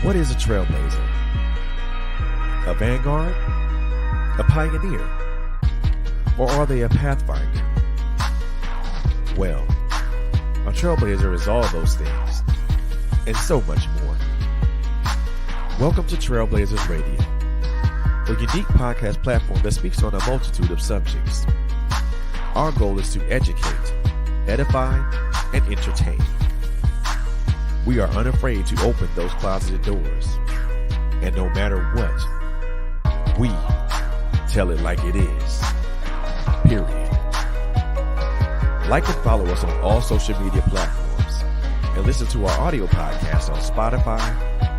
What is a trailblazer? A vanguard? A pioneer? Or are they a pathfinder? Well, a trailblazer is all those things, and so much more. Welcome to Trailblazers Radio, a unique podcast platform that speaks on a multitude of subjects. Our goal is to educate, edify, and entertain. We are unafraid to open those closeted doors, and no matter what, we tell it like it is. Period. Like and follow us on all social media platforms, and listen to our audio podcast on Spotify,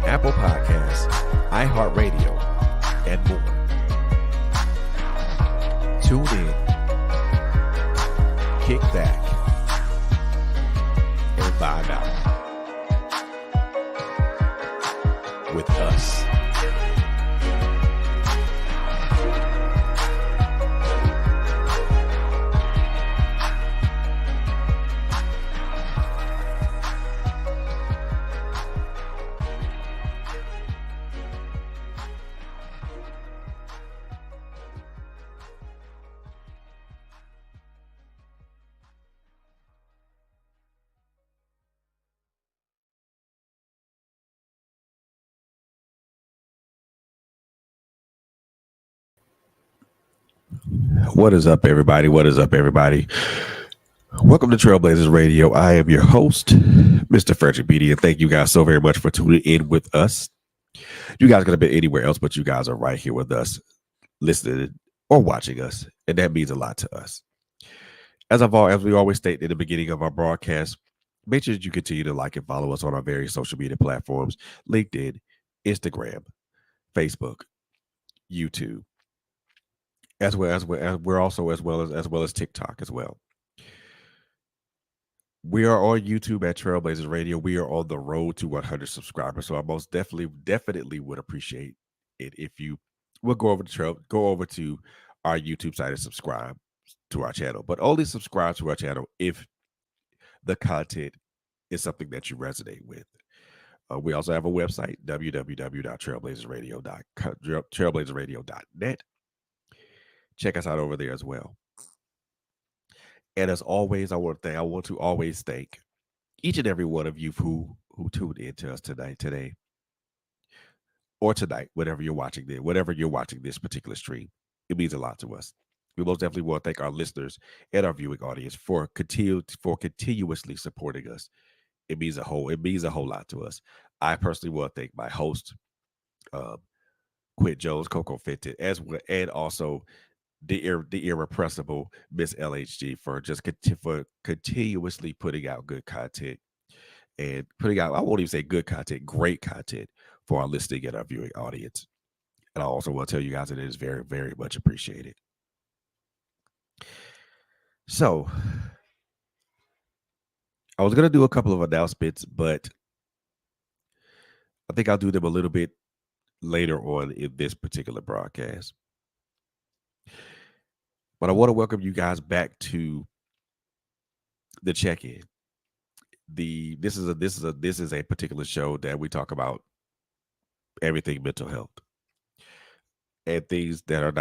Apple Podcasts, iHeartRadio, and more. Tune in, kick back, and vibe out with us. What is up, everybody? What is up, everybody? Welcome to Trailblazers Radio. I am your host, Mr. Frederick Beatty, and thank you guys so very much for tuning in with us. You guys could have been anywhere else, but you guys are right here with us, listening or watching us, and that means a lot to us. As we always state in the beginning of our broadcast, make sure that you continue to like and follow us on our various social media platforms: LinkedIn, Instagram, Facebook, YouTube, as well as TikTok as well. We are on YouTube at Trailblazers Radio. We are on the road to 100 subscribers, so I most definitely would appreciate it if you would go over to our YouTube site and subscribe to our channel. But only subscribe to our channel if the content is something that you resonate with. We also have a website, www.trailblazerradio.net. Check us out over there as well. And as always, I want to always thank each and every one of you who tuned in to us today, or tonight, whatever you're watching this particular stream. It means a lot to us. We most definitely want to thank our listeners and our viewing audience for continuously supporting us. It means a whole lot to us. I personally want to thank my host, Quint Jones, Coco Fenton, as well, and also the irrepressible Miss LHG for continuously putting out good content and I won't even say good content, great content for our listening and our viewing audience. And I also want to tell you guys that it is very, very much appreciated. So I was going to do a couple of announcements, but I think I'll do them a little bit later on in this particular broadcast. But I want to welcome you guys back to the check-in. This is a particular show that we talk about everything mental health and things that are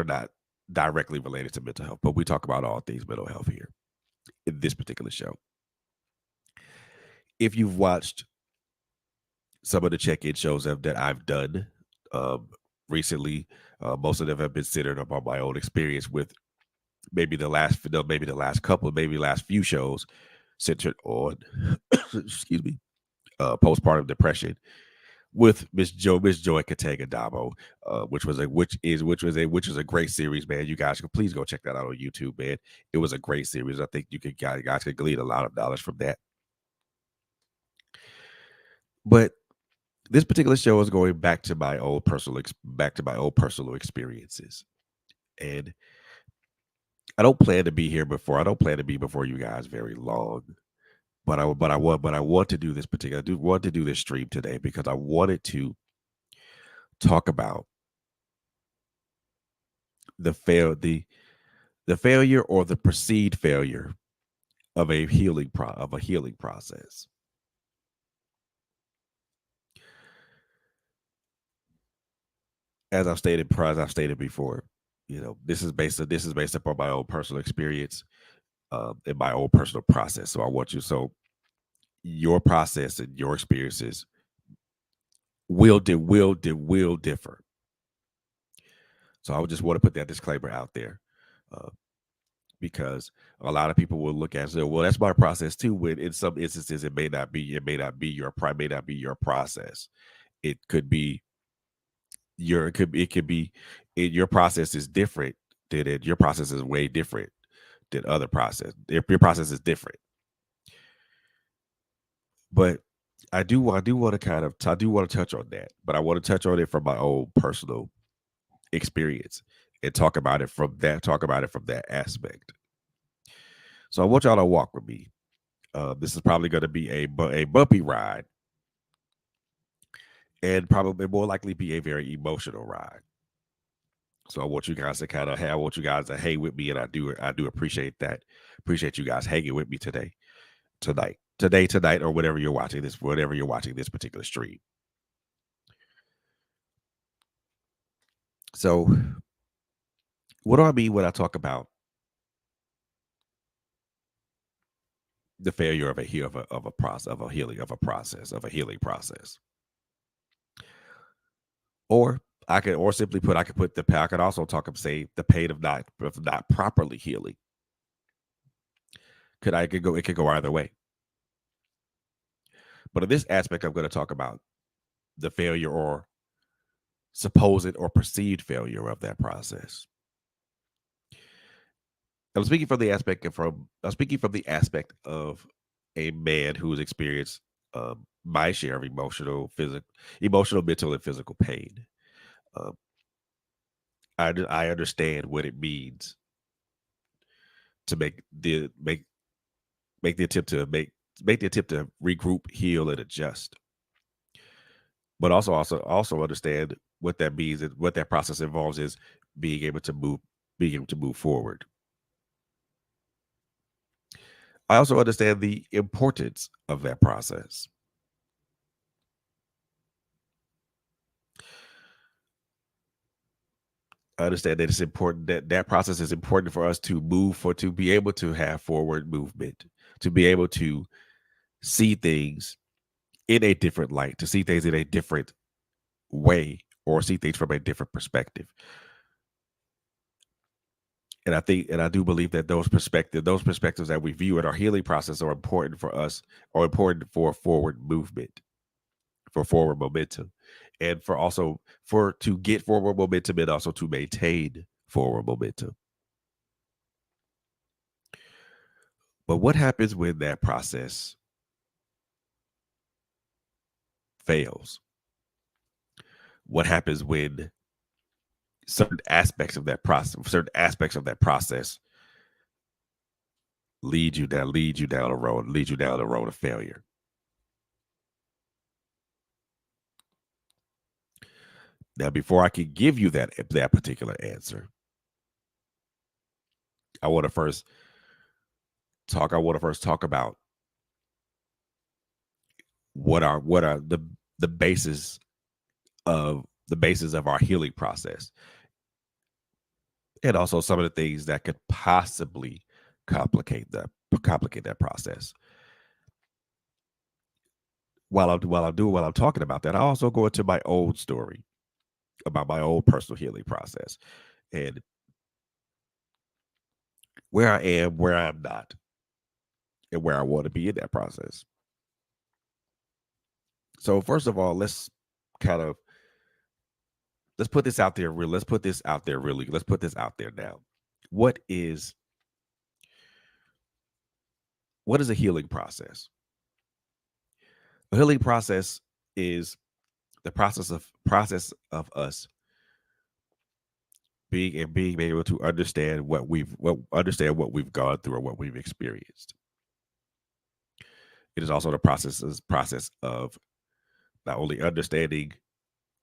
not directly related to mental health, but we talk about all things mental health here in this particular show. If you've watched some of the check-in shows that I've done recently, most of them have been centered upon my own experience with maybe the last few shows centered on excuse me, postpartum depression with Miss Joy Katanga Dabo, which was a great series, man. You guys can please go check that out on YouTube, man. It was a great series. I think you guys could glean a lot of knowledge from that. But this particular show is going back to my own personal experiences, and I don't plan to be before you guys very long. But I want to do this stream today because I wanted to talk about the failure or the perceived failure of a healing process. as I've stated before, this is based upon my own personal experience, and my own personal process. So I want you so your process and your experiences will differ. So I would just want to put that disclaimer out there, uh, because a lot of people will look at it and say, "Well, that's my process too." When in some instances, it may not be your process. It could be it could be your process is different than it. Your process is way different than other process. If your process is different, but I do want to I do want to touch on that, but I want to touch on it from my own personal experience and talk about it from that aspect. So I want y'all to walk with me. This is probably going to be a bumpy ride, and probably more likely be a very emotional ride. So I want you guys to I want you guys to hang with me, and I do appreciate that. Appreciate you guys hanging with me tonight, or whatever you're watching this particular stream. So, what do I mean when I talk about the failure of a process of a healing process? Or I could put I could also talk of say the pain of not properly healing. It could go either way. But in this aspect, I'm going to talk about the failure or supposed or perceived failure of that process. I'm speaking from the aspect of a man who's experienced my share of emotional, mental, and physical pain. Um, I understand what it means to make the attempt to make the attempt to regroup, heal, and adjust. But also understand what that means and what that process involves is being able to move being able to move forward. I also understand the importance of that process. I understand that it's important that process is important for us to be able to have forward movement, to be able to see things in a different light, to see things in a different way, or see things from a different perspective. And I do believe that those perspectives that we view in our healing process are important for us, are important for forward movement, for forward momentum, and for to get forward momentum and also to maintain forward momentum. But what happens when that process fails? What happens when certain aspects of that process lead you down the road of failure? Now, before I can give you that particular answer, I want to first I want to first talk about what are the basis the basis of our healing process, and also some of the things that could possibly complicate that process. While I'm talking about that, I also go into my own story about my own personal healing process and where I am, where I'm not, and where I want to be in that process. So first of all, kind of let's put this out there. Let's put this out there. Really, let's put this out there now. What is what is a healing process? A healing process is the process of us being able to understand what we've gone through or what we've experienced. It is also the process of not only understanding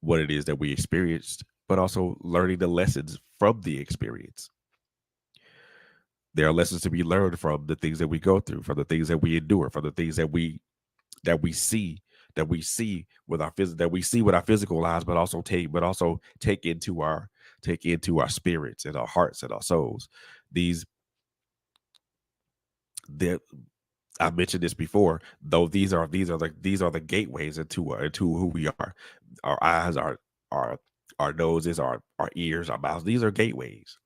what it is that we experienced, but also learning the lessons from the experience. There are lessons to be learned from the things that we go through, from the things that we endure, from the things that we see that we see with our that we see with our physical lives, but also take into our spirits and our hearts and our souls. These that I mentioned this before, though these are the gateways into who we are. Our eyes, our our noses, our ears, our mouths. These are gateways.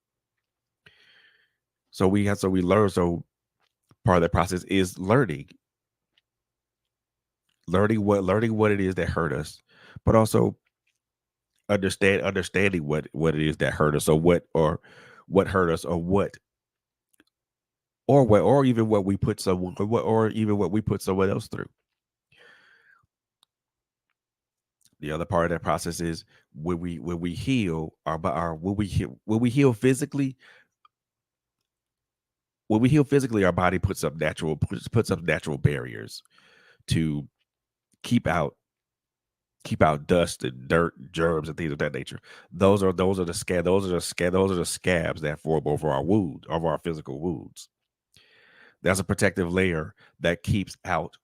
So we learn. So part of the process is learning what it is that hurt us, but also understanding what it is that hurt us, what hurt us, or even what we put someone or even what we put someone else through. The other part of that process is when we heal our when we heal physically. When we heal physically, our body puts up natural barriers to keep out keep out dust and dirt, germs, and things of that nature. Those are the scabs that form over our wounds, over our physical wounds. That's a protective layer that keeps out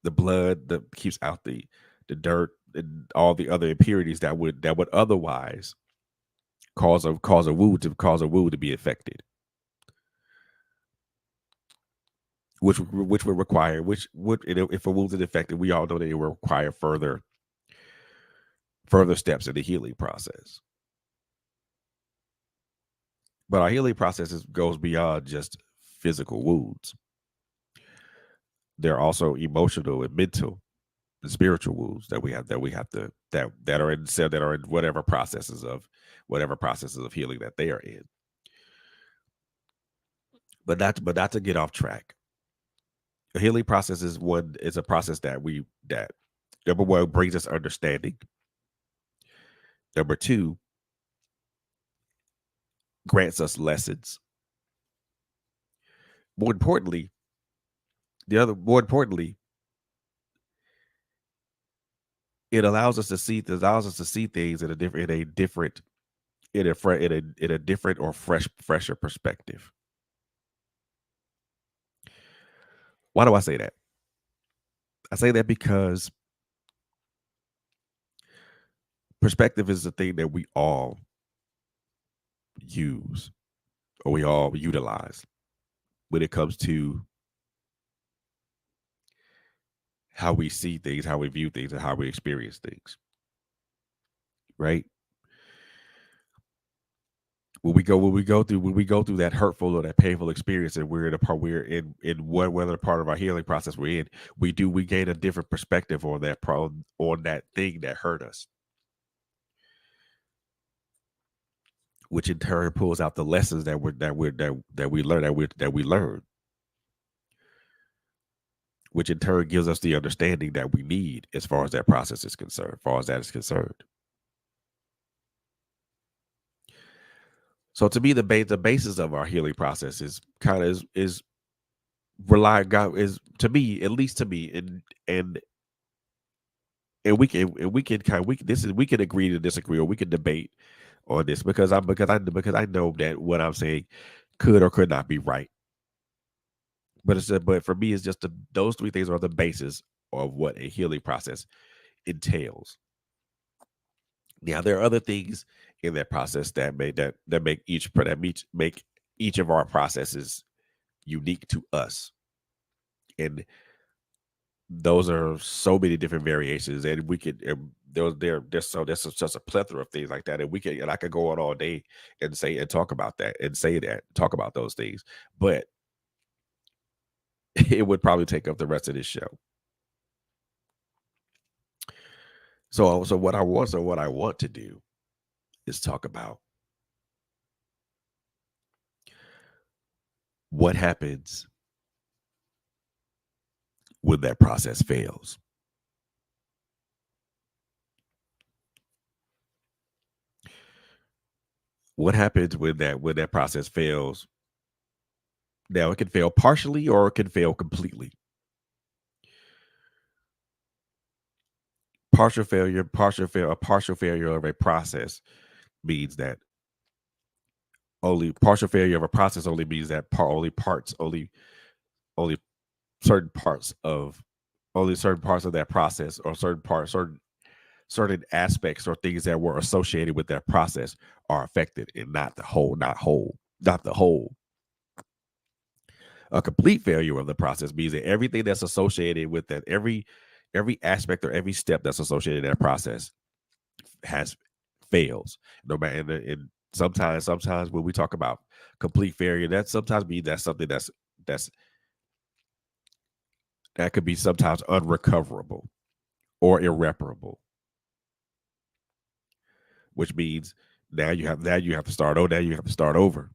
the blood, that keeps out the dirt and all the other impurities that would otherwise cause a wound to be infected, which would require which would if a wound is infected, we all know that it will require further steps in the healing process. But our healing goes beyond just physical wounds. There are also emotional and mental and spiritual wounds that are in whatever processes of healing that they are in. But not to get off track. A healing process is a process that number one brings us understanding. Number two grants us lessons. More importantly, more importantly, it allows us to see things in a different or fresher perspective. Why do I say that? I say that because perspective is the thing that we all use or we all utilize when it comes to how we see things, how we view things, and how we experience things. Right? When we go through that hurtful or that painful experience, and we're in whether part of our healing process we're in, we gain a different perspective on that problem, on that thing that hurt us, which in turn pulls out the lessons that we learn, which in turn gives us the understanding that we need as far as that process is concerned, as far as that is concerned. So to me, the basis of our healing process is rely God is to me, at least to me, and we can kind of we can agree to disagree or we can debate on this because I know that what I'm saying could or could not be right. But for me, it's just those three things are the basis of what a healing process entails. Now there are other things in that process that make each of our processes unique to us, and those are so many different variations, and we could there's such a plethora of things like that, and I could go on all day and talk about that and talk about those things, but it would probably take up the rest of this show. What I want to do is talk about what happens when that process fails. What happens when that process fails? Now it can fail partially or it can fail completely. A partial failure of a process means that only partial failure of a process only means that only certain parts of only certain parts of that process or certain aspects or things that were associated with that process are affected and not the whole. A complete failure of the process means that everything that's associated with that, every aspect or every step that's associated in that process has fails. No matter and sometimes when we talk about complete failure, that sometimes means that's something that's that could be sometimes unrecoverable or irreparable, which means now you have to start over. Now you have to start over,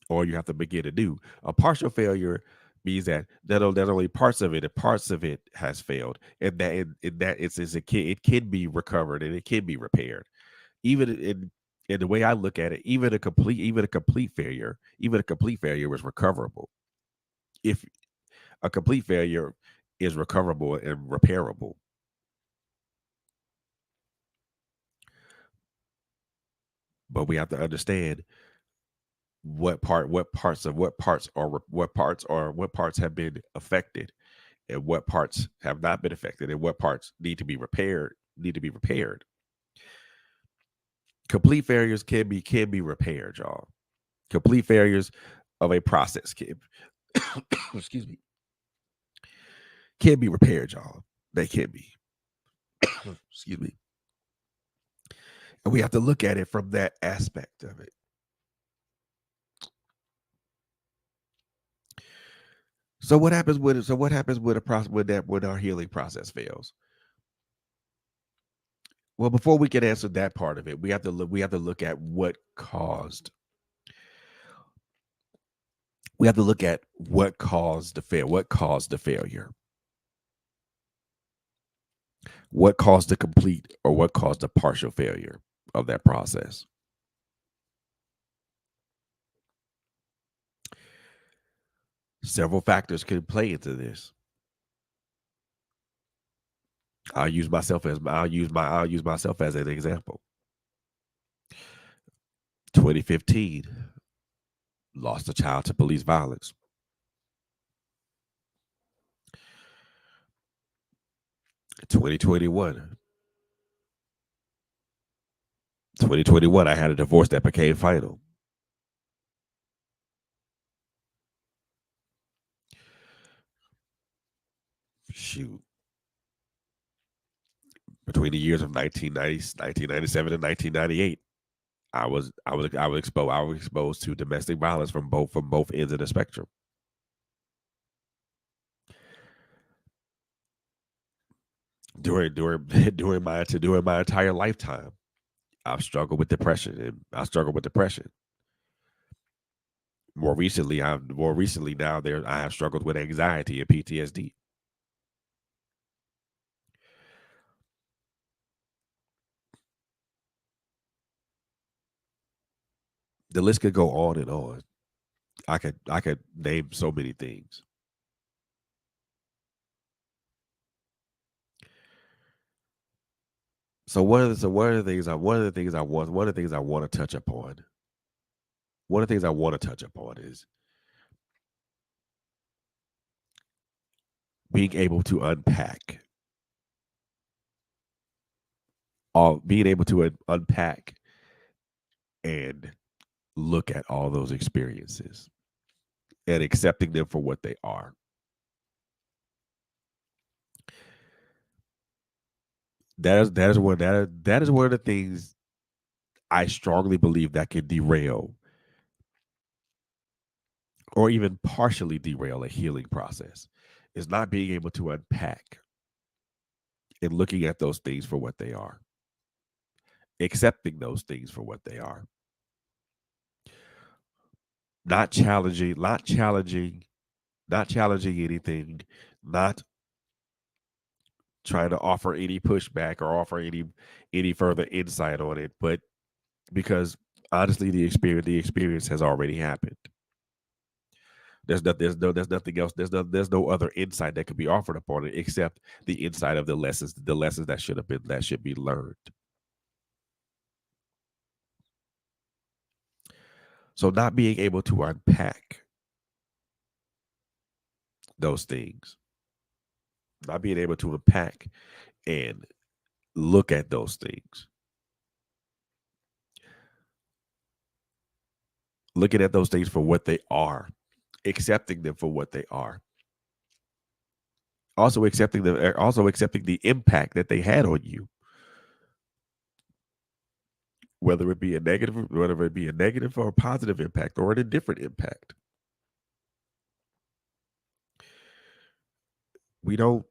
or you have to begin anew. A partial failure means that only parts of it has failed, and that in that instance it can be recovered and it can be repaired. Even in the way I look at it, even a complete failure is recoverable. If a complete failure is recoverable and repairable, but we have to understand what parts have been affected and what parts have not been affected and what parts need to be repaired. Complete failures can be repaired, y'all. Complete failures of a process can excuse me can be repaired, y'all. They can be. Excuse me. And we have to look at it from that aspect of it. So what happens with a process when our healing process fails? Well, before we can answer that part of it, we have to look at what caused the failure, what caused the complete or what caused the partial failure of that process. Several factors can play into this. I'll use myself as an example. 2015, lost a child to police violence. 2021, 2021, I had a divorce that became final. Shoot, between the years of 1997 and 1998, I was exposed to domestic violence from both ends of the spectrum. During during my entire lifetime, I struggled with depression. More recently now there I have struggled with anxiety and PTSD. The list could go on and on. I could name so many things. One of the things I want to touch upon. One of the things I want to touch upon is being able to unpack and look at all those experiences and accepting them for what they are. That is one of the things I strongly believe that can derail or even partially derail a healing process is not being able to unpack and looking at those things for what they are, accepting those things for what they are, not challenging anything, not trying to offer any pushback or offer any further insight on it, but because honestly the experience has already happened. There's nothing else. There's no other insight that could be offered upon it except the insight of the lessons that should be learned. So not being able to unpack those things. not being able to unpack and look at those things, looking at those things for what they are, accepting them for what they are, also accepting the impact that they had on you, whether it be a negative or a positive impact or an indifferent impact. We don't.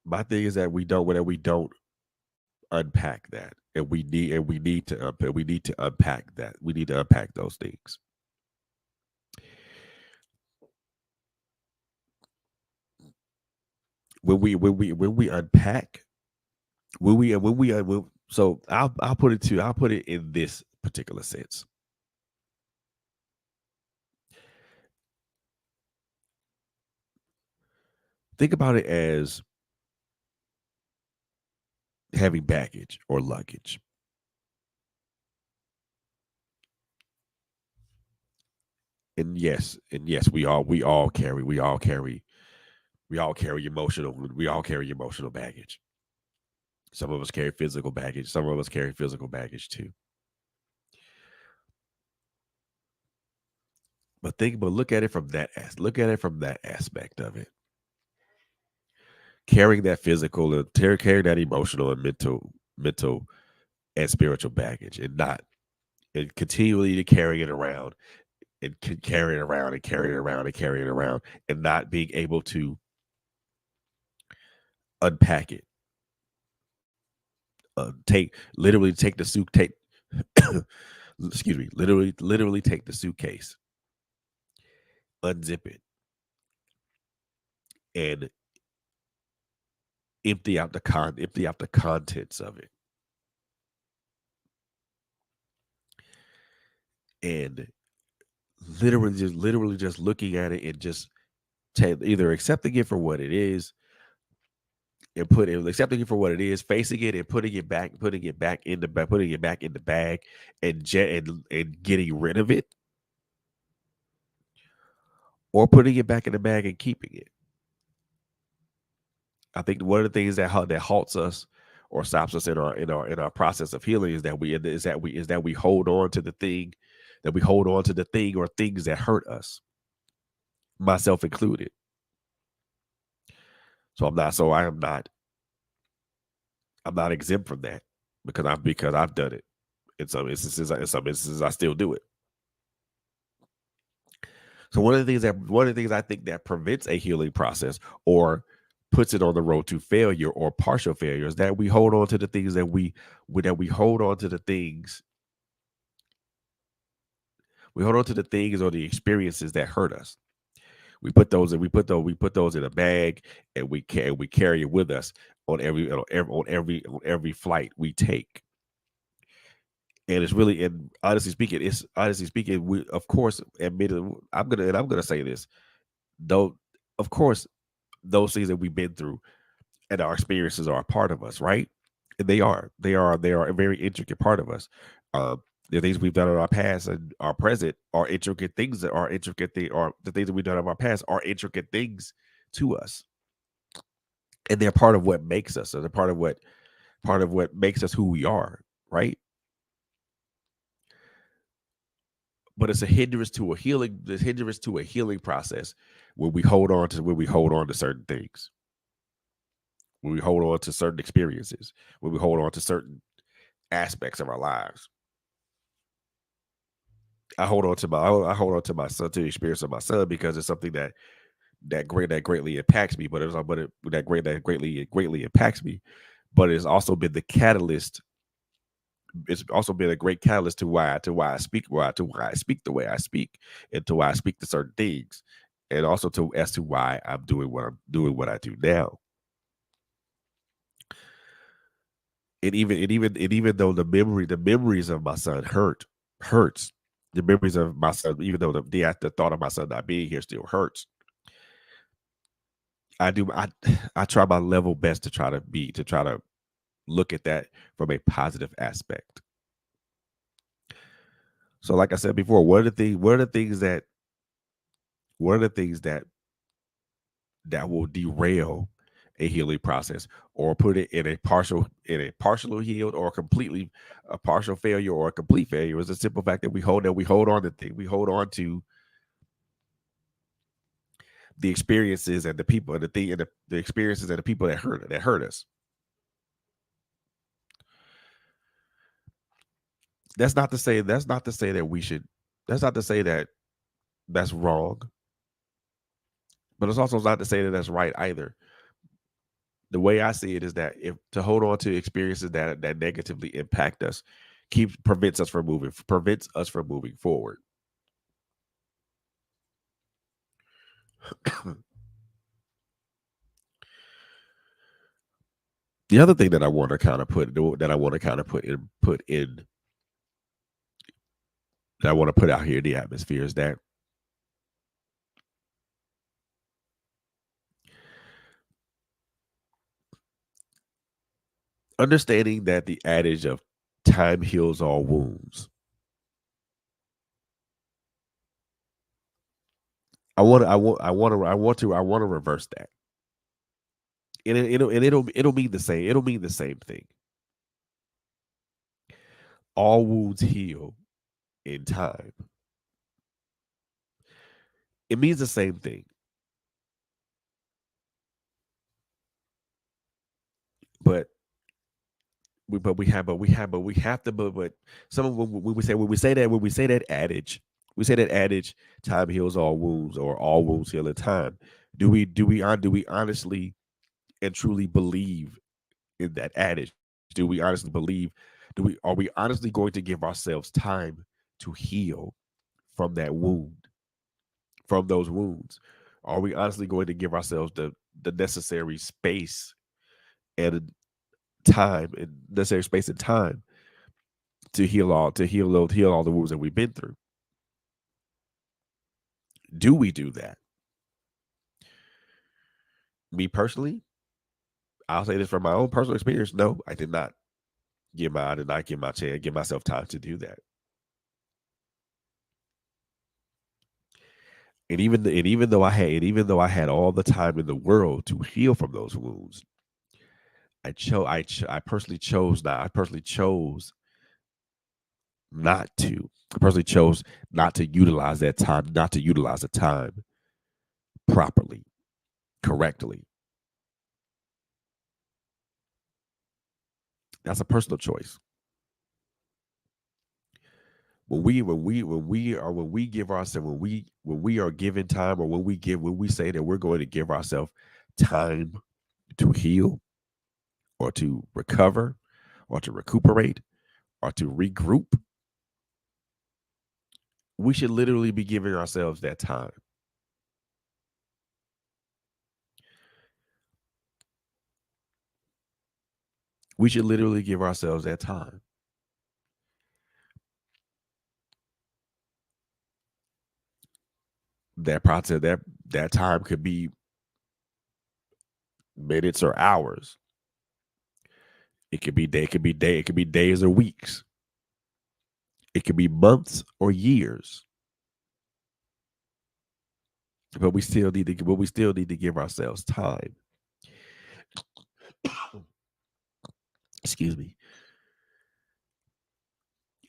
My thing is that we don't unpack that, and we need to unpack that. We need to unpack those things. When we unpack, so I'll put it in this particular sense. Think about it as having baggage or luggage. And yes, we all carry emotional baggage. Some of us carry physical baggage. Some of us carry physical baggage too. But look at it from look at it from that aspect of it. Carrying that physical and carrying that emotional and mental and spiritual baggage, and not and continually to carry it around and carry it around and carry it around and carry it around, and not being able to unpack it. Take literally take the suit take excuse me, literally take the suitcase, unzip it, and empty out the contents of it, and literally just looking at it and just either accepting it for what it is and accepting it for what it is, facing it and putting it back in the bag, and getting rid of it, or putting it back in the bag and keeping it. I think one of the things that halts us or stops us in our process of healing is that we hold on to the thing, or things that hurt us, myself included. I'm not exempt from that, because I've done it. In some instances I still do it. So one of the things I think that prevents a healing process, or puts it on the road to failure or partial failure, is that we hold on to the things that we hold on to the things we hold on to the things or the experiences that hurt us. We put those in a bag, and we carry it with us on every flight we take. And it's really, and honestly speaking, we, of course, admitted, I'm gonna say this, though, of course, those things that we've been through and our experiences are a part of us, right? And they are a very intricate part of us. The things we've done in our past and our present are intricate things that are intricate thing or the things that we've done in our past are intricate things to us. And they're part of what makes us. So they're part of what makes us who we are, right? But it's a hindrance to a healing, the hindrance to a healing process, when we hold on to certain things, when we hold on to certain experiences, when we hold on to certain aspects of our lives. I hold on to my son, to the experience of my son, because it's something that greatly impacts me. But it's but it, that greatly impacts me. But it's also been the catalyst. It's also been a great catalyst to why I speak the way I speak, and to why I speak to certain things, and also to as to why I'm doing what I do now. And even though the memories of my son hurts, the memories of my son, even though the thought of my son not being here still hurts. I do I try my level best to try to look at that from a positive aspect. So, like I said before, one of the things that will derail a healing process, or put it in a partial healed or completely a partial failure or a complete failure. It's a simple fact that we hold on to things. We hold on to the experiences and the people and the thing and the experiences and the people that hurt us. That's not to say that we should that's not to say that that's wrong, but it's also not to say that that's right either. The way I see it is that if to hold on to experiences that negatively impact us keeps prevents us from moving forward. The other thing that I want to kind of put in that I want to put out here in the atmosphere is that understanding that the adage of time heals all wounds. I want to reverse that. And it'll mean the same. It'll mean the same thing. All wounds heal in time. It means the same thing. But we have to but some of when we say that adage, we say that adage, time heals all wounds or all wounds heal in time. Do we honestly and truly believe in that adage? Do we honestly believe? Do we Are we honestly going to give ourselves time to heal from that wound, from those wounds? Are we honestly going to give ourselves the necessary space and time and necessary space and time heal all the wounds that we've been through? Do we do that? Me personally, I'll say this from my own personal experience. No, I did not give myself time to do that. Even though I had all the time in the world to heal from those wounds, I personally chose not. I personally chose not to. I personally chose not to utilize that time, not to utilize the time properly, correctly. That's a personal choice. When we give ourselves when we are given time, or when we say that we're going to give ourselves time to heal or to recover or to recuperate or to regroup, we should literally be giving ourselves that time. We should literally give ourselves that time. That time could be minutes or hours. It could be days or weeks. It could be months or years. But we still need to give ourselves time. Excuse me.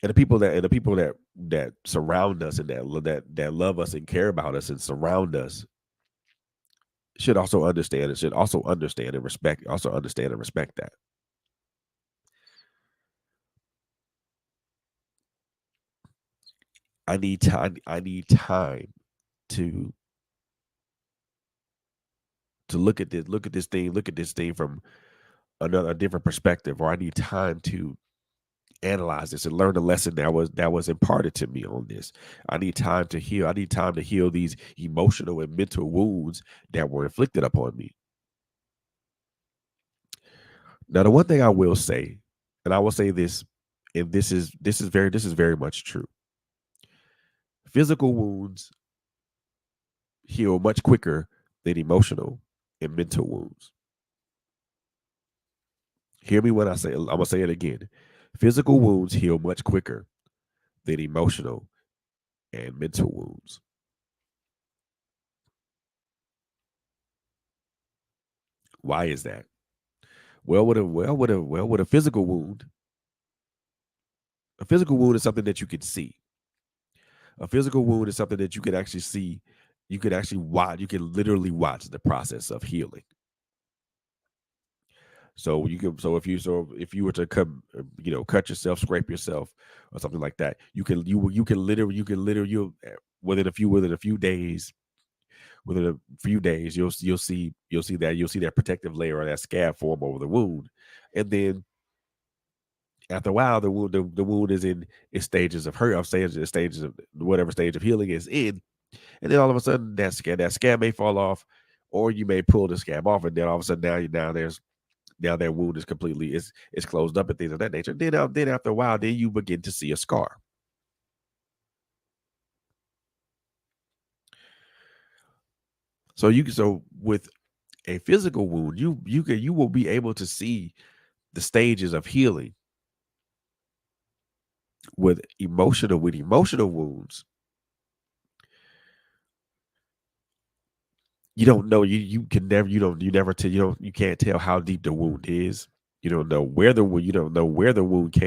And the people that surround us and that love us and care about us and surround us should also understand and understand and respect that. I need time to look at this thing from a different perspective, or I need time to analyze this and learn the lesson that was imparted to me on this. I need time to heal. I need time to heal these emotional and mental wounds that were inflicted upon me. Now, the one thing I will say, and I will say this, and this is very much true. Physical wounds heal much quicker than emotional and mental wounds. Hear me when I say I'm gonna say it again. Physical wounds heal much quicker than emotional and mental wounds. Why is that? With a physical wound is something that you can see. A physical wound is something that you can actually see. You can actually watch. You can literally watch the process of healing. So you can. So if you were to come, cut yourself, scrape yourself, or something like that, you can literally within a few days you'll see that protective layer or that scab form over the wound, and then after a while the wound is in its stages of hurt, of stages of whatever stage of healing is in. And then all of a sudden that scab may fall off, or you may pull the scab off, and then all of a sudden now that wound is completely is closed up and things of that nature. Then after a while, then you begin to see a scar. So with a physical wound, you will be able to see the stages of healing. With emotional wounds, you don't know, you can never you never tell you don't you can't tell how deep the wound is. You don't know where the wound came.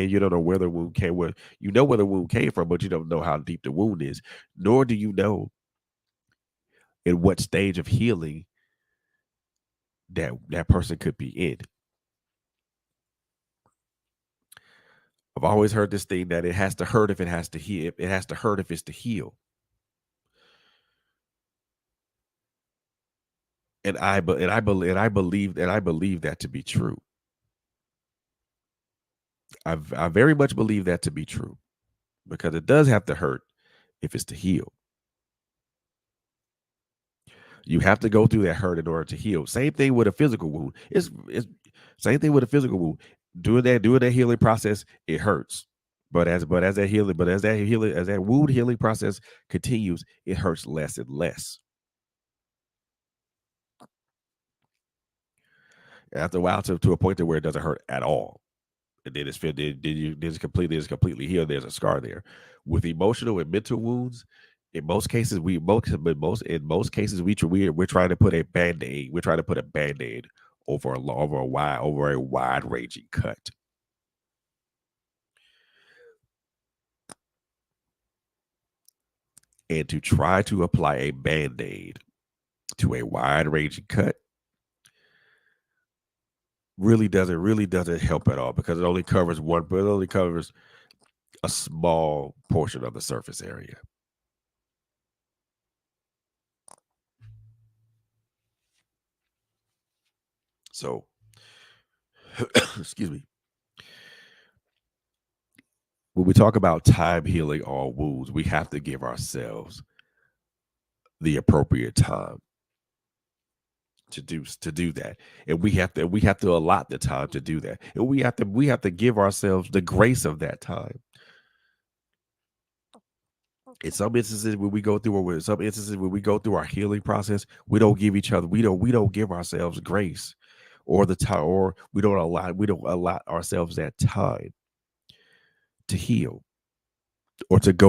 You don't know where the wound came. Where you know where the wound came from, but you don't know how deep the wound is. Nor do you know in what stage of healing that person could be in. I've always heard this thing that it has to hurt if it has to heal. It has to hurt if it's to heal. And I believe that to be true. I very much believe that to be true, because it does have to hurt if it's to heal. You have to go through that hurt in order to heal. Same thing with a physical wound. It's same thing with a physical wound. Doing that healing process, it hurts. As that wound healing process continues, it hurts less and less. After a while, to a point to where it doesn't hurt at all. And then it's completely healed. There's a scar there. With emotional and mental wounds, in most cases we're trying to put a band-aid. We're trying to put a band-aid over a wide ranging cut. And to try to apply a band-aid to a wide ranging cut really doesn't help at all, because it only covers a small portion of the surface area. So excuse me. When we talk about time healing all wounds, we have to give ourselves the appropriate time to do that. And we have to allot the time to do that. And we have to give ourselves the grace of that time. In some instances when we go through or some instances when we go through our healing process, we don't give ourselves grace, or the time, or we don't allot ourselves that time to heal, or even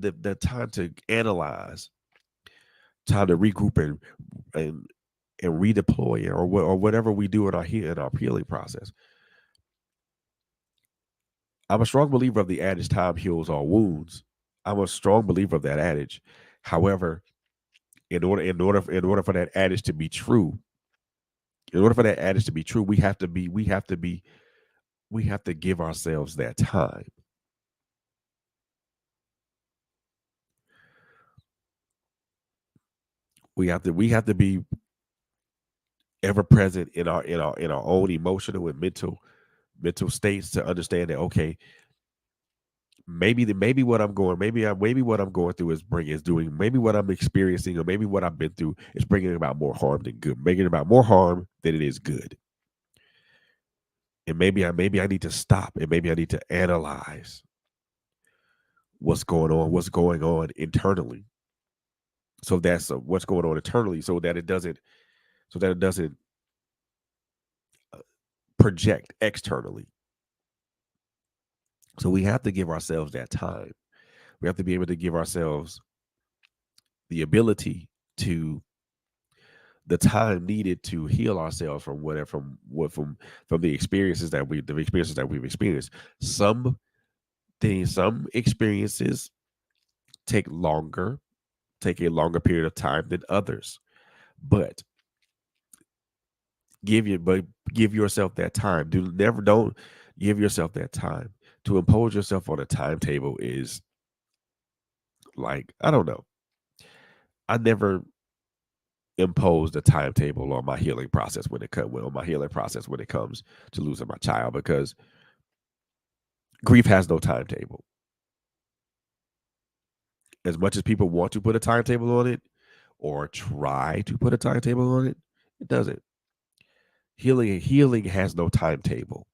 the time to analyze, time to regroup and and redeploy, or whatever we do in our healing process. I'm a strong believer of the adage "time heals all wounds." I'm a strong believer of that adage. However, in order for that adage to be true, we have to give ourselves that time. We have to be ever present in our own emotional and mental states, to understand that, okay, maybe what I'm going through is doing, maybe what I'm experiencing, or maybe what I've been through is bringing about more harm than good, making about more harm than it is good. And maybe I need to stop, and maybe I need to analyze what's going on internally. So that's what's going on internally, so that it doesn't project externally. So we have to give ourselves that time. We have to be able to give ourselves the ability to the time needed to heal ourselves from whatever from the experiences that we've experienced. Some some experiences take longer, take a longer period of time than others. But but give yourself that time. Don't give yourself that time. To impose yourself on a timetable is like, I don't know. I never imposed a timetable on my healing process when it comes to losing my child, because grief has no timetable. As much as people want to put a timetable on it or try to put a timetable on it, it doesn't. Healing has no timetable.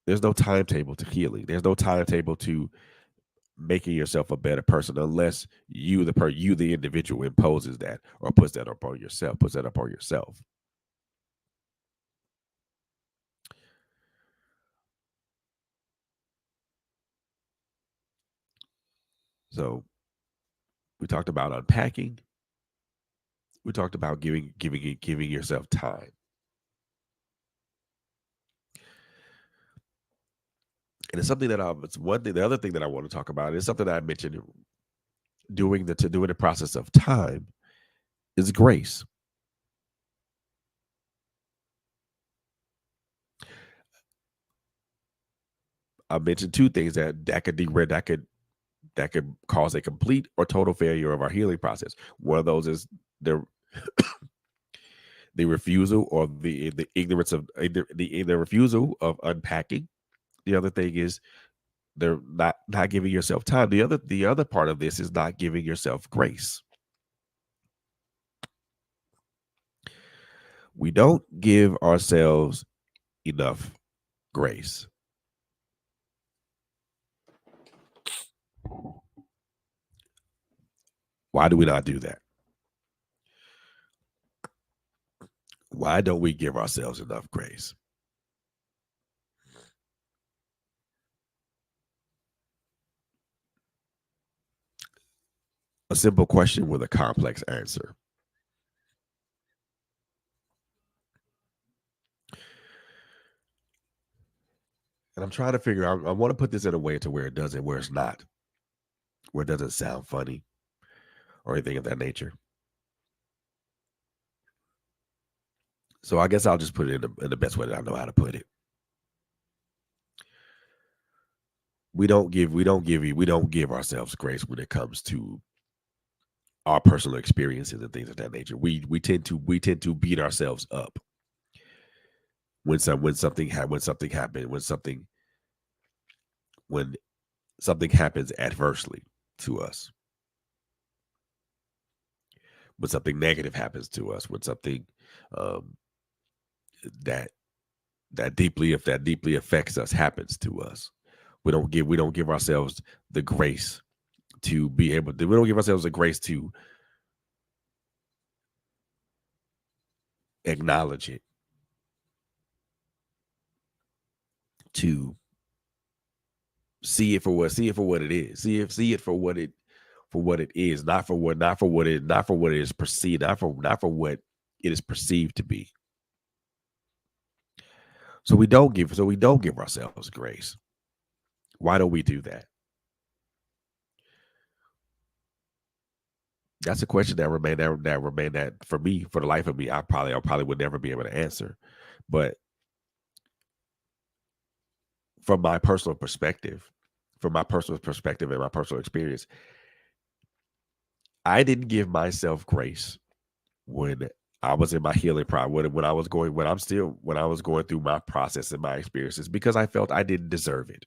There's no timetable to healing. There's no timetable to making yourself a better person unless you the individual imposes that or puts that upon yourself. So we talked about unpacking. We talked about giving yourself time. And it's something that it's one thing. The other thing that I want to talk about is something that I mentioned, doing the process of time is grace. I mentioned two things that could derail that could cause a complete or total failure of our healing process. One of those is the the refusal or the ignorance of the refusal of unpacking. The other thing is they're not giving yourself time. The other part of this is not giving yourself grace. We don't give ourselves enough grace. Why do we not do that? Why don't we give ourselves enough grace? A simple question with a complex answer. And I'm trying to figure out, I want to put this in a way to where it's not, where it doesn't sound funny or anything of that nature. So I guess I'll just put it in the best way that I know how to put it. We don't give ourselves grace when it comes to our personal experiences and things of that nature. We tend to beat ourselves up when something happened when something happens adversely to us, when something negative happens to us, when something um, that if that deeply affects us happens to us. We don't give ourselves the grace to be able to. We don't give ourselves the grace to acknowledge it, to see it for what it is. See it for what it is, not for what it is perceived, not for what it is perceived to be. So we don't give ourselves grace. Why don't we do that? That's a question that for me, for the life of me, I probably would never be able to answer. But from my personal perspective, and my personal experience, I didn't give myself grace when I was in my healing process, when I was going through my process and my experiences, because I felt I didn't deserve it.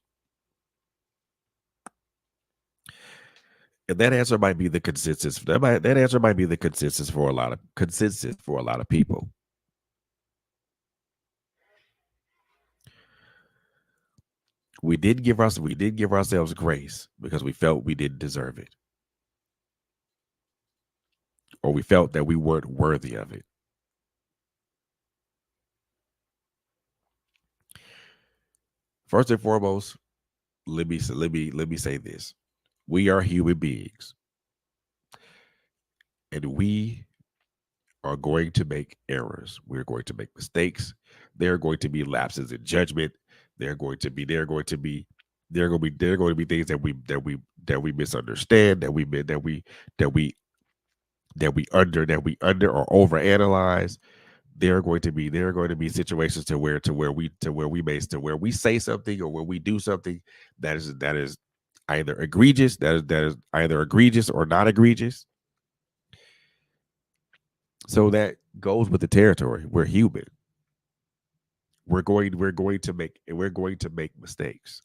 And that answer might be the consensus. That answer might be the consensus for a lot of people. We did give ourselves grace because we felt we didn't deserve it, or we felt that we weren't worthy of it. First and foremost, let me say this: we are human beings. and we are going to make errors. We're going to make mistakes. There are going to be lapses in judgment. There are going to be there are going to be there are going to be things that we misunderstand, that we that we under or overanalyze. There are going to be situations to where we say something or where we do something that is either egregious, that is either egregious or not egregious. So that goes with the territory. We're human. We're going to make mistakes.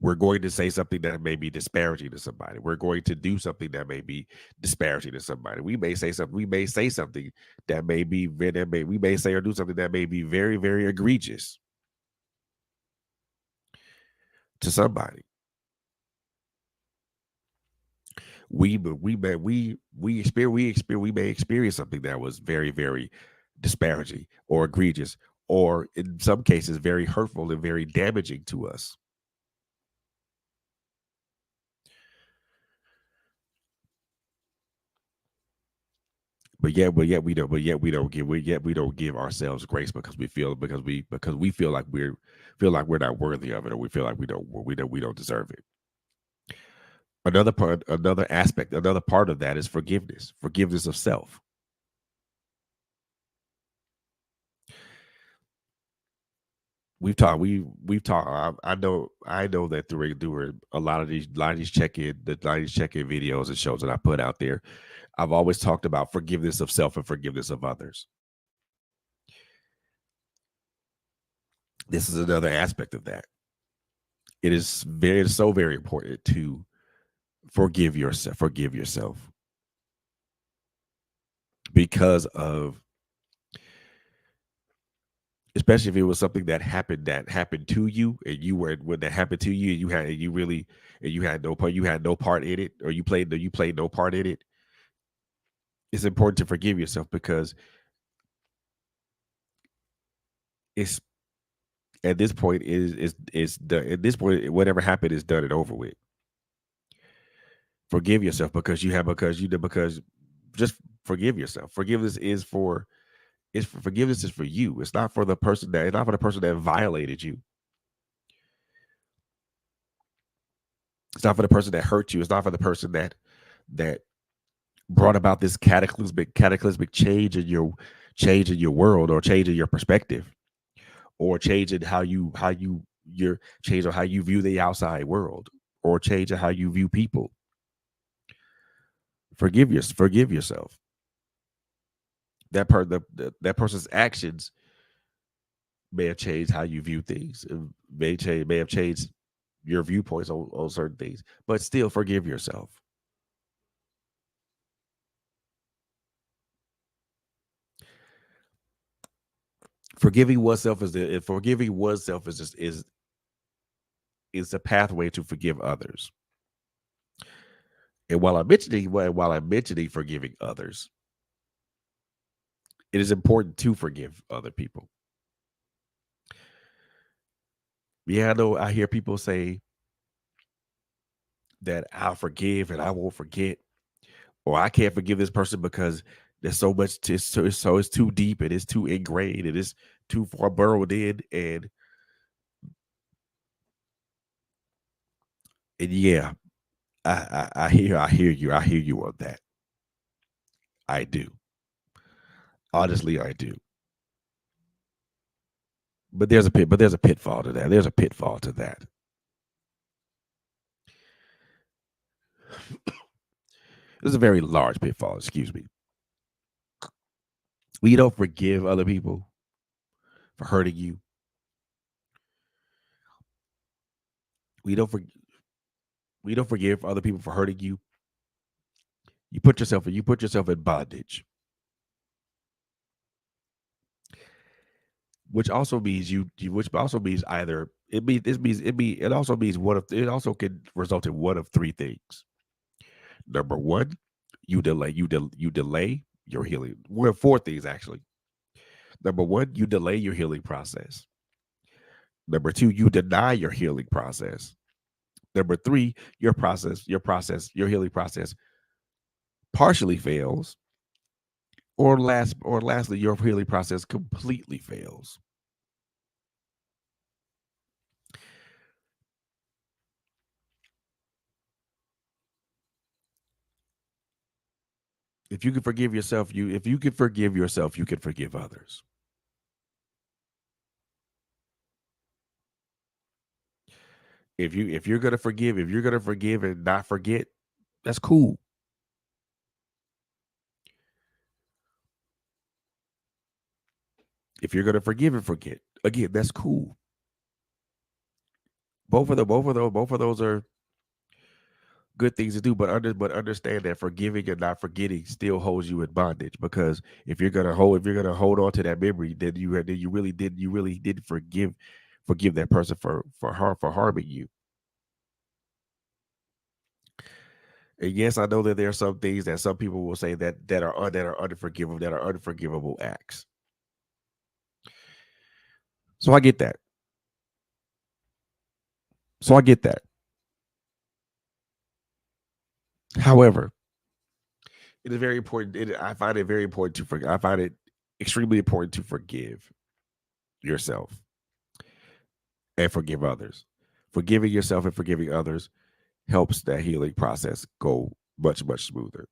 We're going to say something that may be disparaging to somebody. We're going to do something that may be disparaging to somebody. We may say something that may be we may say or do something that may be very, very egregious to somebody. We may experience something that was very, very disparaging or egregious, or in some cases very hurtful and very damaging to us. But yet we don't give ourselves grace because we feel like we're not worthy of it, or we feel like we don't deserve it. Another part of that is forgiveness of self. We've talked. I know that through a lot of these check-in videos and shows that I put out there, I've always talked about forgiveness of self and forgiveness of others. This is another aspect of that. It is so very important to forgive yourself because of, especially if it was something that happened to you, and you were when that happened to you, and you had no part in it, or you played no part in it. It's important to forgive yourself because it's at this point is done. At this point, whatever happened is done and over with. Forgive yourself because just forgive yourself. Forgiveness is for you. It's not for the person that violated you. It's not for the person that hurt you. It's not for the person that brought about this cataclysmic change in your world, or change in your perspective, or change in change on how you view the outside world, or change in how you view people. Forgive yourself. That person's actions may have changed how you view things. It may have changed your viewpoints on certain things, but still forgive yourself. Forgiving oneself is just is a pathway to forgive others. And while I'm mentioning forgiving others, it is important to forgive other people. Yeah, I know. I hear people say that I'll forgive and I won't forget, or I can't forgive this person because there's so much. It's too deep, and it's too ingrained, and it's too far burrowed in. And yeah, I hear you on that. I do. Honestly, I do. But there's a pitfall to that. There's a pitfall to that. There's a very large pitfall. Excuse me. We don't forgive other people for hurting you. We don't for, we don't forgive other people for hurting you. You put yourself in bondage, which also means which also means either it also means it also can result in one of three things. Number one, you delay your healing. Well, four things actually. Number one, you delay your healing process. Number two, you deny your healing process. Number three, your healing process partially fails, or lastly, your healing process completely fails. If you can forgive yourself, if you can forgive yourself, you can forgive others. If you're gonna forgive and not forget, that's cool. If you're gonna forgive and forget, again, that's cool. Both of those are good things to do, but understand that forgiving and not forgetting still holds you in bondage, because if you're gonna hold on to that memory, then you really did forgive that person for harming you. And yes, I know that there are some things that some people will say that are unforgivable, that are unforgivable acts. So I get that. So I get that. However, it is very important. I find it very important to forgive. I find it extremely important to forgive yourself and forgive others. Forgiving yourself and forgiving others helps that healing process go much smoother,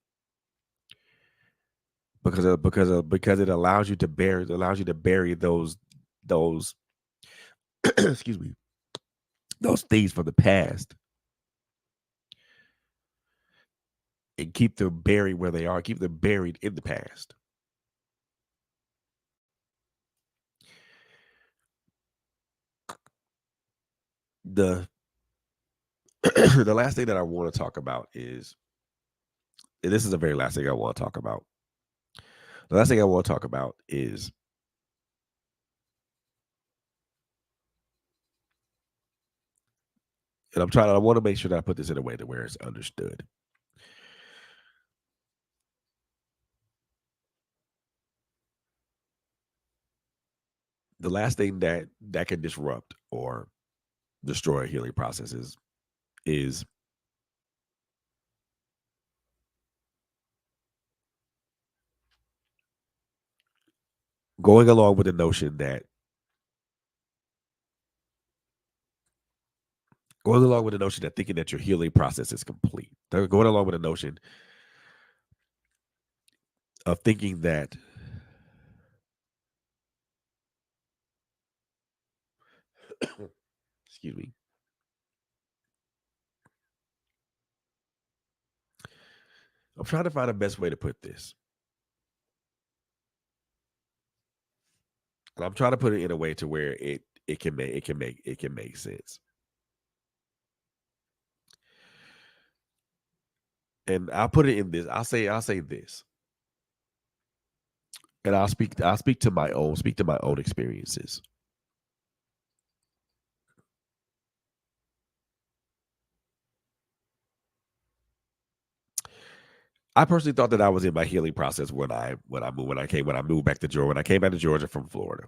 because it allows you to bury those excuse me, those things from the past, and keep them buried where they are. Keep them buried in the past. The the last thing that I want to talk about is, and this is the very last thing I want to talk about. The last thing I want to talk about is, and I want to make sure that I put this in a way to where it's understood. The last thing that can disrupt or destroy healing processes is going along with the notion that going along with the notion that thinking that your healing process is complete. They're going along with the notion of thinking that excuse me. I'm trying to find the best way to put this. And I'm trying to put it in a way to where it can make sense. And I'll put it in this. I'll say this. And I'll speak to my own experiences. I personally thought that I was in my healing process when I moved back to Georgia, when I came back to Georgia from Florida.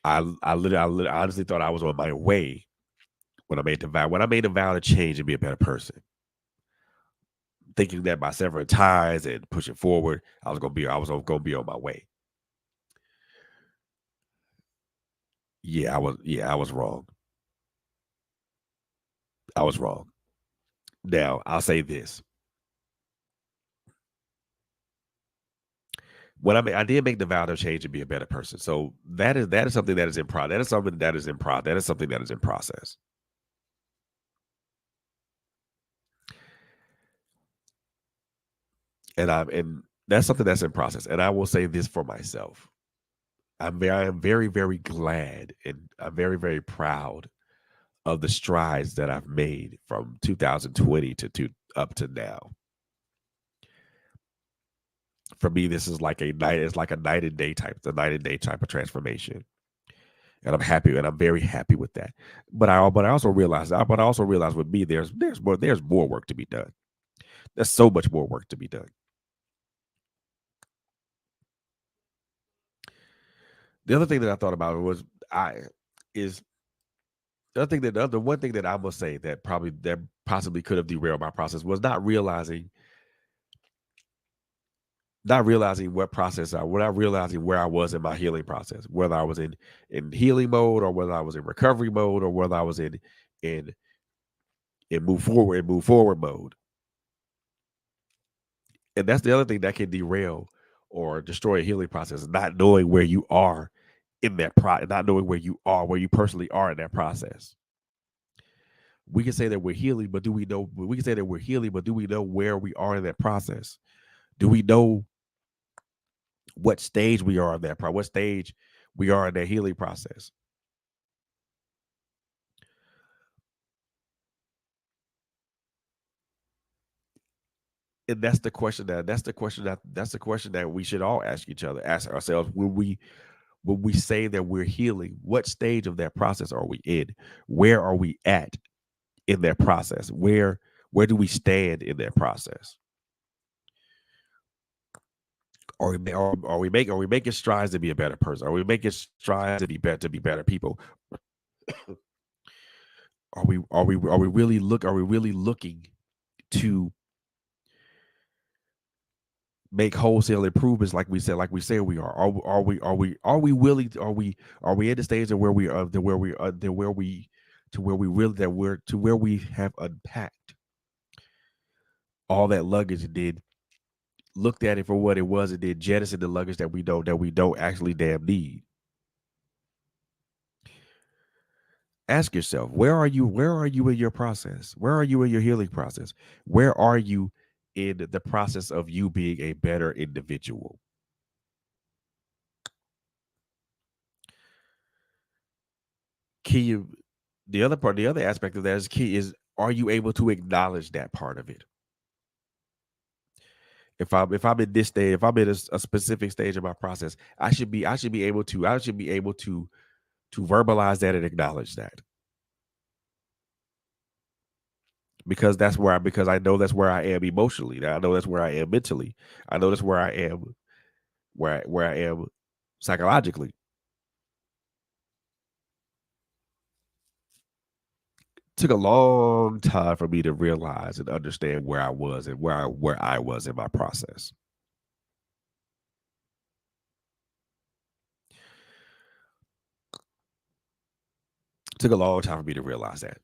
I honestly thought I was on my way when I made the vow to change and be a better person, thinking that by severing ties and pushing forward, I was gonna be on my way. I was wrong. I was wrong. Now I'll say this: I did make the vow to change and be a better person. So that is something that is in pro. That is something that is in pro. That is something that is in process. And that's something that's in process. And I will say this for myself: I am very glad, and I'm very proud of the strides that I've made from 2020 up to now. For me, this is like a night. It's like a night and day type, the night and day type of transformation, and I'm happy, and I'm very happy with that. But I also realize with me, there's more work to be done. There's so much more work to be done. The other thing that I thought about was I is The one thing that I must say that possibly could have derailed my process was not realizing what process I without realizing where I was in my healing process, whether I was in healing mode or whether I was in recovery mode or whether I was in in move forward mode. And that's the other thing that can derail or destroy a healing process, not knowing where you are in not knowing where you personally are in that process. We can say that we're healing, but do we know we can say that we're healing, but do we know where we are in that process? Do we know what stage we are in what stage we are in that healing process? And that's the question that we should all ask ourselves when we say that we're healing, what stage of that process are we in? Where are we at in that process? Where do we stand in that process? Are we making strides to be a better person? Are we making strides to be better people? Are we really looking to make wholesale improvements like we say we are? Are we willing are we at the stage of where we are to where we are to where we really that we're to where we have unpacked all that luggage and did looked at it for what it was and then jettison the luggage that we don't actually damn need. Ask yourself, where are you in your process? Where are you in your healing process? Where are you in the process of you being a better individual? Key the other aspect of that is key is, are you able to acknowledge that part of it? If I'm in this stage, if I'm in a specific stage of my process, I should be able to to verbalize that and acknowledge that, because because I know that's where I am emotionally. I know that's where I am mentally. I know that's where I am where I am psychologically. Took a long time for me to realize and understand where I was and where I was in my process. Took a long time for me to realize that.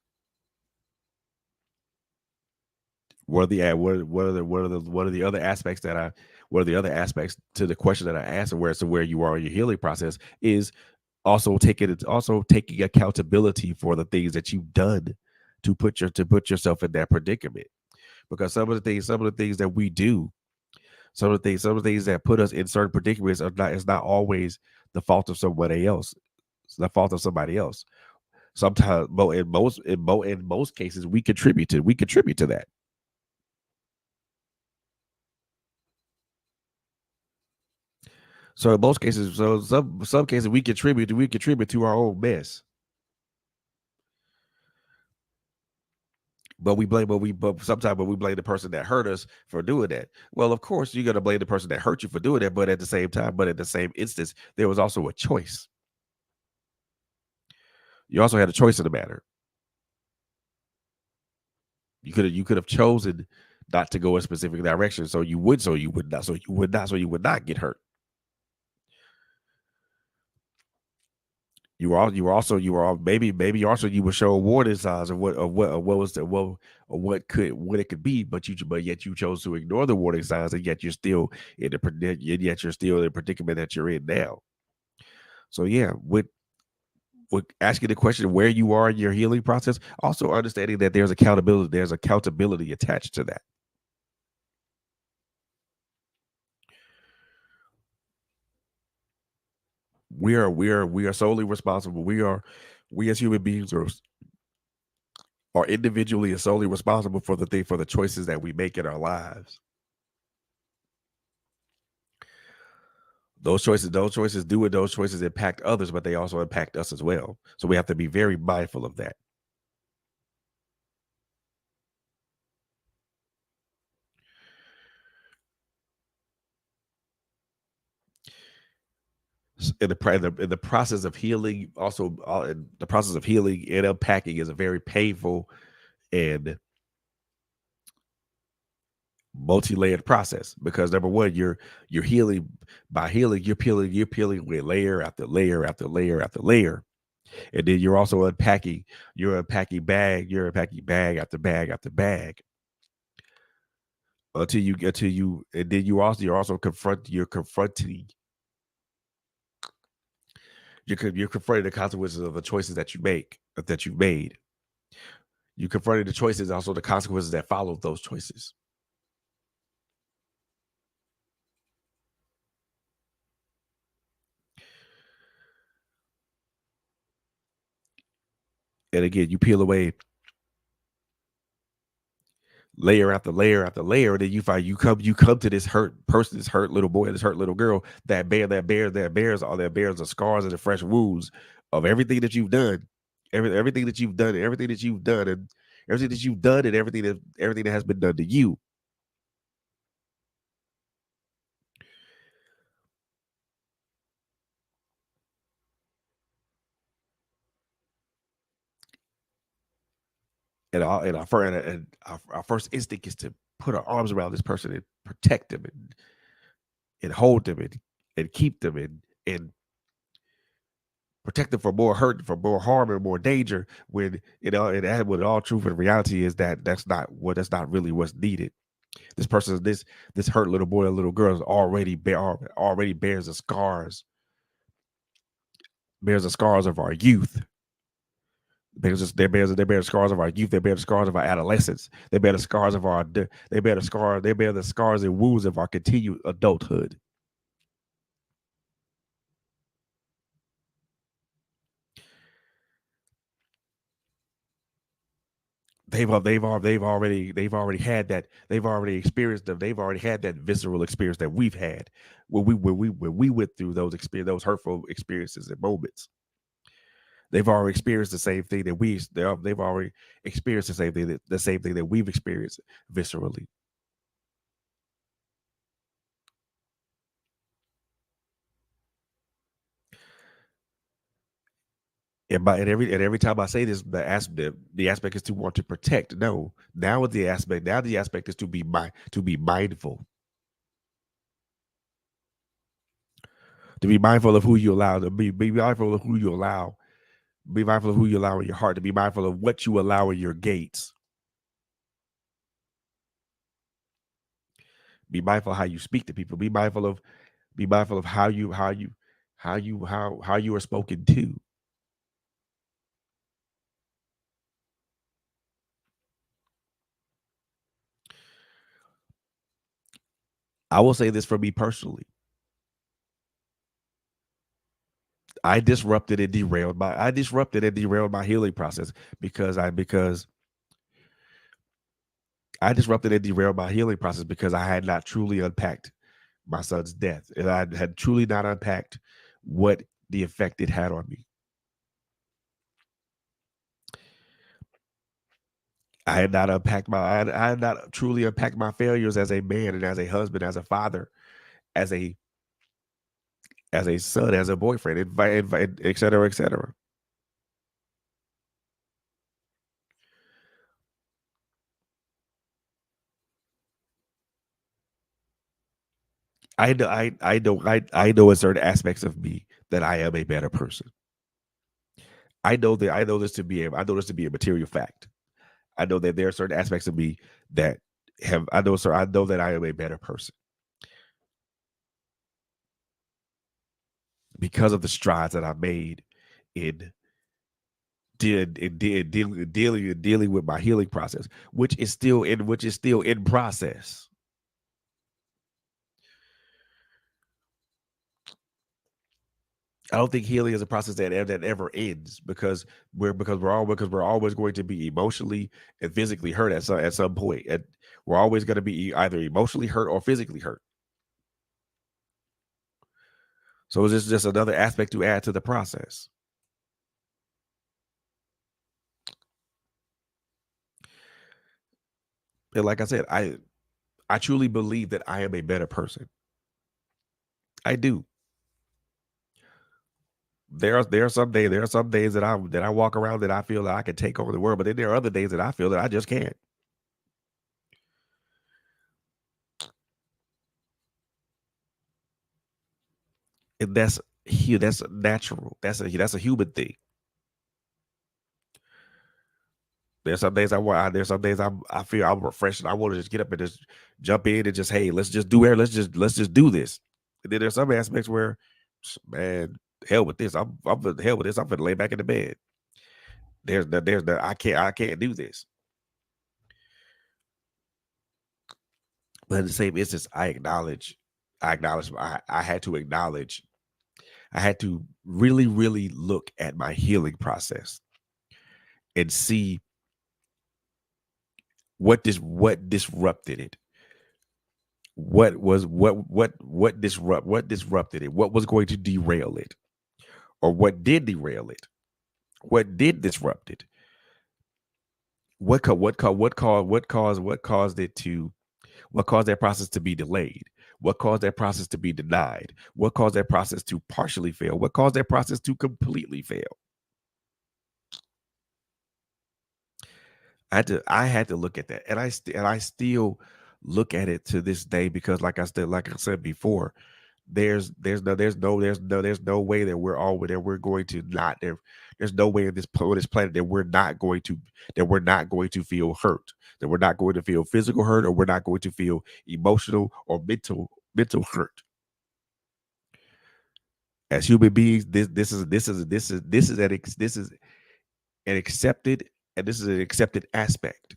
What are the other aspects that I what are the other aspects to the question that I asked, and where you are in your healing process is also taking accountability for the things that you've done to put yourself in that predicament. Because some of the things that we do, some of the things that put us in certain predicaments are not is not always the fault of somebody else. It's the fault of somebody else. Sometimes, in most cases, we contribute to that. So in most cases, some cases we contribute to our own mess. But sometimes we blame the person that hurt us for doing that. Well, of course you're gonna blame the person that hurt you for doing that, but at the same instance, there was also a choice. You also had a choice in the matter. You could have chosen not to go a specific direction, so you would not get hurt. You were maybe also you were showing warning signs of what was the of what it could be, but yet you chose to ignore the warning signs, and yet you're still yet you're still in the predicament that you're in now. So yeah, with asking the question where you are in your healing process, also understanding that there's accountability attached to that. We are solely responsible. We as human beings are individually and solely responsible for the choices that we make in our lives. Those choices impact others, but they also impact us as well. So we have to be very mindful of that. In the process of healing, also in the process of healing and unpacking is a very painful and multi-layered process because number one, you're healing by healing, you're peeling with layer after layer after layer after layer. And then you're unpacking bag after bag after bag until you and then you're also confronting you're confronting the consequences of the choices that you make that you've made. You confronted the choices, also the consequences that follow those choices. And again, you peel away layer after layer after layer, and then you find you come to this hurt person, this hurt little boy, this hurt little girl that bears the scars and the fresh wounds of everything that you've done, everything that you've done, everything that you've done, and everything that you've done, and everything that has been done to you. And our first instinct is to put our arms around this person and protect them and hold them and keep them and protect them from more hurt, from more harm and more danger. When and what all truth and reality is that that's not really what's needed. This hurt little boy or little girl is already bears the scars of our youth. They bear the scars of our youth. They bear the scars of our adolescence. They bear the scars of our they bear the scars and wounds of our continued adulthood. They've already had that. They've already experienced them. They've already had that visceral experience that we've had when we went through those hurtful experiences and moments. They've already experienced the same thing that they've already experienced the same thing that we've experienced viscerally. And every time I say this, the aspect is to want to protect. No, now the aspect is to be mindful, to be mindful of who you allow to be mindful of who you allow, be mindful of who you allow in your heart, to be mindful of what you allow in your gates. Be mindful of how you speak to people. Be mindful of how you are spoken to. I will say this for me personally. I disrupted and derailed my healing process because I disrupted and derailed my healing process because I had not truly unpacked my son's death. And I had truly not unpacked what the effect it had on me. I had not truly unpacked my failures as a man and as a husband, as a father, as a son, as a boyfriend, et cetera, et cetera. I know in certain aspects of me that I am a better person. I know this to be a material fact. I know that there are certain aspects of me that I know that I am a better person because of the strides that I made in dealing with my healing process, which is still in process. I don't think healing is a process that ever ends because we're always going to be emotionally and physically hurt at some point, and we're always going to be either emotionally hurt or physically hurt. So it's just another aspect to add to the process. And like I said, I truly believe that I am a better person. I do. there are some days that I walk around that I feel that I can take over the world, but then there are other days that I feel that I just can't. And that's natural. That's a human thing. There's some days I want. There's some days I feel I'm refreshed. And I want to just get up and just jump in and just, hey, let's just do air. Let's just do this. And then there's some aspects where, man, hell with this. I'm the hell with this. I'm gonna lay back in the bed. There's the I can't do this. But in the same instance, I had to acknowledge. I had to really, really look at my healing process and see what disrupted it. What disrupted it? What was going to derail it? Or what did derail it? What did disrupt it? What caused it to what caused that process to be delayed? What caused that process to be denied? What caused that process to partially fail? What caused that process to completely fail? I had to look at that, and I still look at it to this day because, like I said before, there's no way that we're going to not there's no way on this planet that we're not going to feel hurt, that we're not going to feel physical hurt, or we're not going to feel emotional or mental hurt. As human beings, this is an accepted and this is an accepted aspect.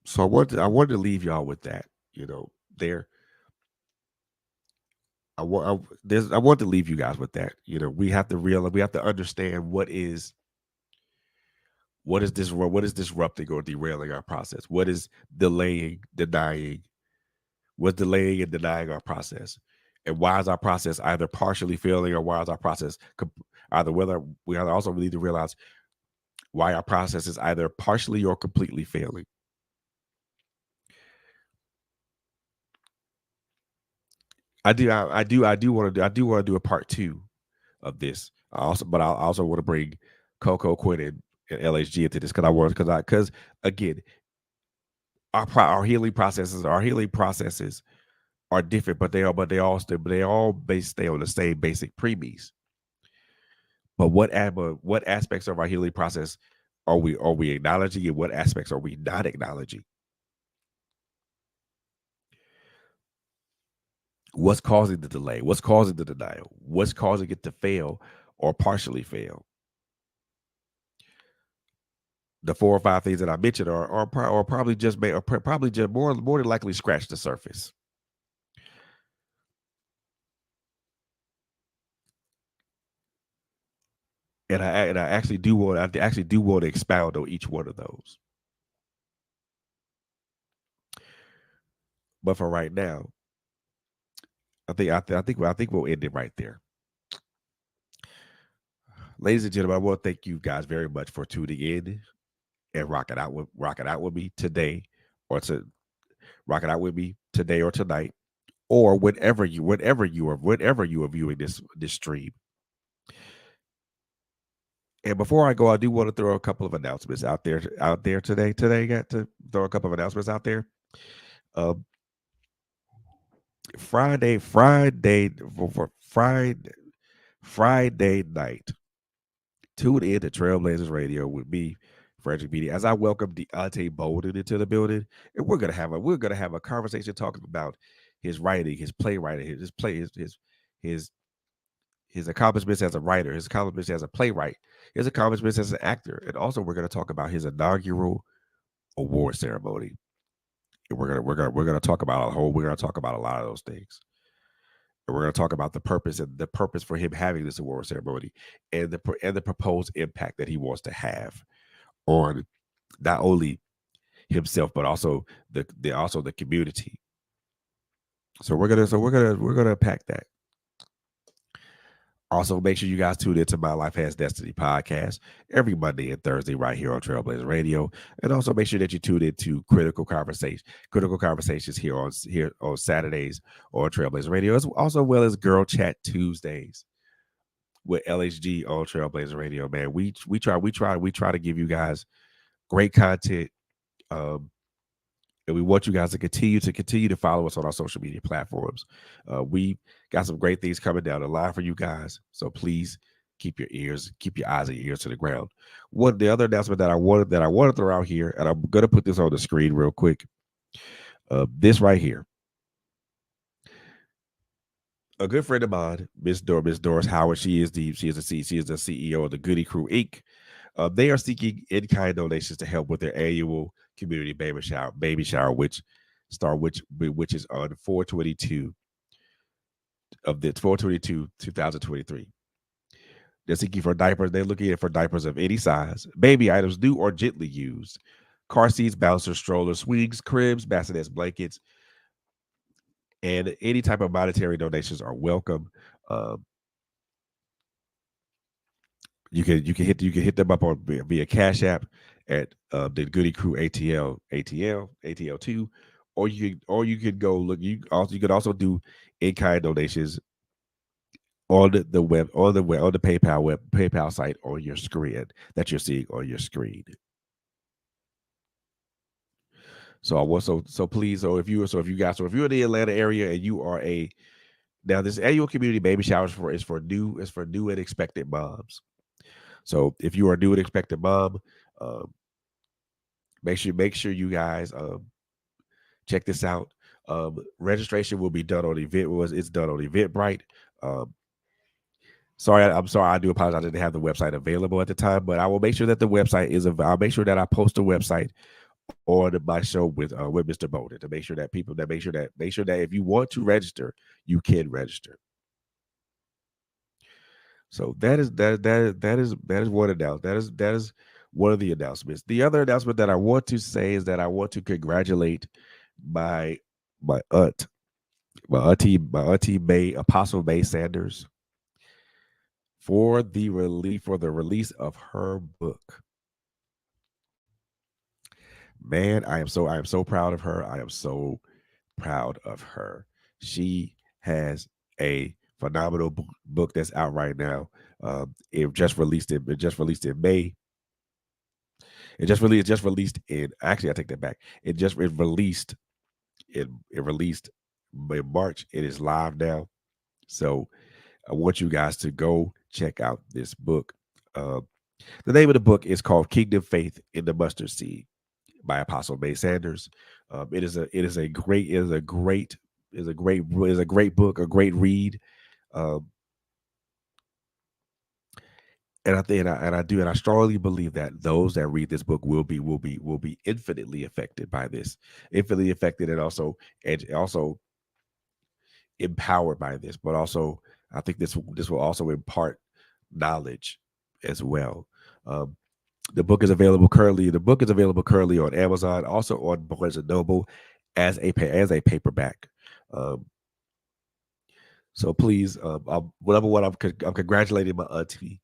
So I wanted to leave y'all with that. You know, there I want to leave you guys with that. We have to realize, we have to understand what is disrupting or derailing our process. What is delaying and denying our process, and why is our process either partially failing, or why is our process either whether we also need to realize why our process is either partially or completely failing. I do want to do a part two of this. I also want to bring Coco Quinn and LHG into this because again, our healing processes are different, but they all stay on the same basic premise. But what aspects of our healing process are we acknowledging, and what aspects are we not acknowledging? What's causing the delay? What's causing the denial? What's causing it to fail or partially fail? The four or five things that I mentioned are probably just probably just more than likely scratch the surface. And I actually do want to expound on each one of those. But for right now, I think we'll end it right there. Ladies and gentlemen, I want to thank you guys very much for tuning in and rocking out with me today, or to rocking out with me today or tonight, or whenever you are viewing this stream. And before I go, I do want to throw a couple of announcements out there today. Today, I got to throw a couple of announcements out there. Um, Friday night, tune in to Trailblazers Radio with me, Frederick Beatty, as I welcome Deontay Bolden into the building, and we're gonna have a conversation talking about his writing, his playwriting, his his accomplishments as a writer, his accomplishments as a playwright, his accomplishments as an actor, and also we're gonna talk about his inaugural award ceremony. And we're gonna talk about a lot of those things. And we're going to talk about the purpose for him having this award ceremony, and the proposed impact that he wants to have on not only himself but also the community. So we're gonna pack that. Also, make sure you guys tune into My Life Has Destiny podcast every Monday and Thursday right here on Trailblazer Radio. And also make sure that you tune into Critical Conversations here on Saturdays on Trailblazer Radio, as also well as Girl Chat Tuesdays with LHG on Trailblazer Radio. Man, we try to give you guys great content. Um, and we want you guys to continue to follow us on our social media platforms. We got some great things coming down the line for you guys, so please keep your eyes and ears to the ground. One the other announcement that I wanted to throw out here, and I'm gonna put this on the screen real quick. This right here, a good friend of mine, Miss Doris Howard. She is the CEO of the Goody Crew Inc. They are seeking in-kind donations to help with their annual community baby shower, which is on 422 of the 422 2023. They're seeking for diapers. They're looking for diapers of any size, baby items new or gently used, car seats, bouncers, strollers, swings, cribs, bassinets, blankets, and any type of monetary donations are welcome. Um, you can hit them up on via Cash App at the Goody Crew ATL2, or you could go look. You could also do in kind donations on the web on the PayPal site on your screen that you're seeing on your screen. So I want so please so if you're in the Atlanta area and you are a now this annual community baby showers for new and expected moms. So if you are a new and expected mom, um, make sure you guys check this out. Registration will be done on event was it's done on Eventbrite. Um, I'm sorry. I do apologize. I didn't have the website available at the time, but I will make sure that the website is. I'll make sure that I post a website on my show with Mr. Bowden to make sure that people that make sure that if you want to register, you can register. So that is one announcement. That is one of the announcements. The other announcement that I want to say is that I want to congratulate my my aunt, my auntie May Apostle May Sanders for the release of her book. Man, I am so proud of her. I am so proud of her. She has a phenomenal book that's out right now. It just released in May. It just released in actually I take that back. It released in March. It is live now. So I want you guys to go check out this book. Um, the name of the book is called Kingdom Faith in the Mustard Seed by Apostle May Sanders. It is a great book, a great read. Um, and I strongly believe that those that read this book will be infinitely affected by this, infinitely affected, and also empowered by this. But also, I think this will also impart knowledge as well. Um, The book is available currently on Amazon, also on Barnes and Noble as a paperback. Um, so please, number one, I'm congratulating my auntie